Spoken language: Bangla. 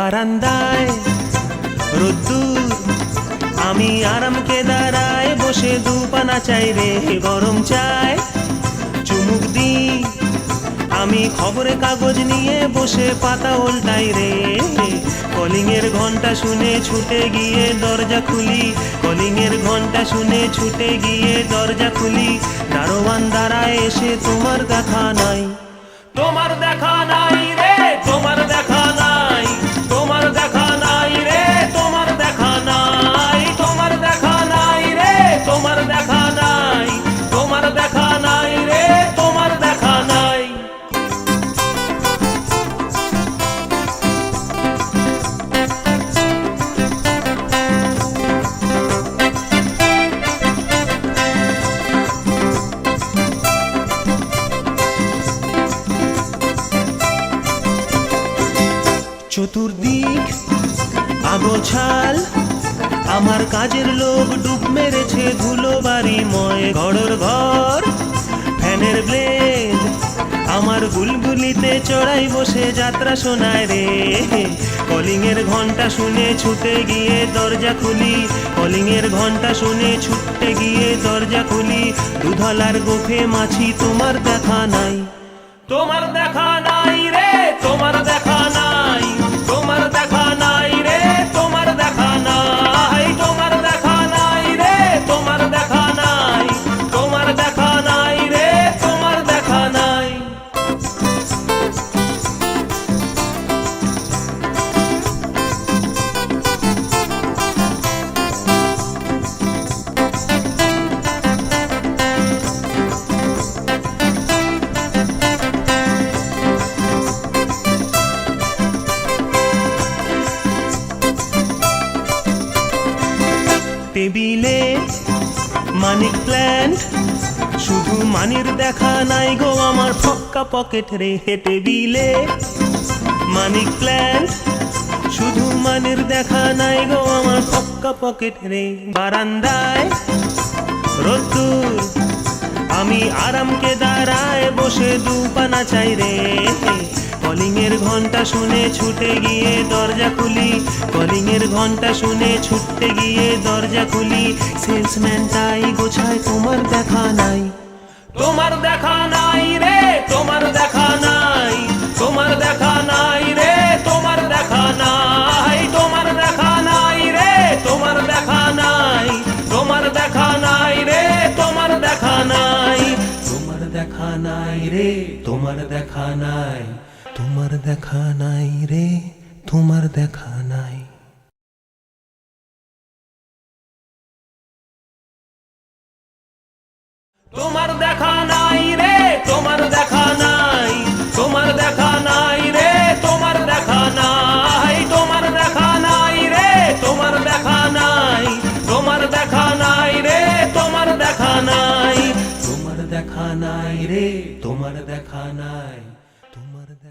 বারান্দায় রোদ্দুর, আমি আরামকে দাঁড়ায় বসে দুপানা চাই রে গরম চায় চুমুক দি। আমি খবরে কাগজ নিয়ে বসে পাতা উল্টাই রে, কলিং এর ঘন্টা শুনে ছুটে গিয়ে দরজা খুলি, কলিং এর ঘন্টা শুনে ছুটে গিয়ে দরজা খুলি। দারোয়ান দাঁড়ায় এসে তোমার দেখা নাই, তোমার দেখা নাই রে, তোমার দেখা নাই, তোমার দেখা নাই রে, তোমার দেখা নাই, তোমার দেখা নাই রে, তোমার দেখা নাই, তোমার দেখা নাই রে, তোমার দেখা নাই। চতুর্দিক আগোছাল, আমার কাজের লোক ডুব মেরেছে ধুলো বাড়িময় ঘরের ঘর। ফ্যানের ব্লেড আমার গুলগুলিতে চড়াই বসে যাত্রা শোনায় রে, কলিং এর ঘন্টা শুনে ছুটে গিয়ে দরজা খুলি, কলিং এর ঘন্টা শুনে ছুটে গিয়ে দরজা খুলি। দুধলার গোফে মাছি তোমার দেখা নাই, তোমার দেখা নাই রে, তোমার দেখা নাই, তোমার দেখা নাই রে, তোমার দেখা নাই, তোমার দেখা নাই রে, তোমার দেখা নাই, তোমার দেখা নাই রে, তোমার দেখা নাই। টেবিলে মানিক প্ল্যান্ট, শুধু মানির দেখা নাই গো আমার ফক্কা পকেট রে। টেবিলে মানিক প্ল্যান্ট, শুধু মানির দেখা নাই গো আমার ফক্কা পকেট রে। বারান্দায় রোদ্দুর, আমি আরামকে দাঁড়ায় বসে দুপানা চাই রে, কলিং এর ঘন্টা শুনে ছুটে গিয়ে দরজা খুলি, কলিং এর ঘন্টা শুনে ছুটে গিয়ে দরজা খুলি। সেলসম্যান তাই গোছায় তোমার দেখা নাই, তোমার দেখা নাই রে, তোমার দেখা নাই, তোমার দেখা নাই রে, তোমার দেখা নাই, তোমার দেখা নাই রে, তোমার দেখা নাই, তোমার দেখা নাই রে, তোমার দেখা নাই, তোমার দেখা নাই রে, তোমার দেখা নাই, তোমার দেখা নাই রে, তোমার দেখা নাই। তোমার দেখা নাই রে, তোমার দেখা নাই, তোমার দেখা নাই রে, তোমার দেখা নাই, তোমার দেখা নাই রে, তোমার দেখা নাই, তোমার দেখা নাই রে, তোমার দেখা নাই, তোমার দেখা নাই রে, তোমার দেখা নাই, তোমার দেখা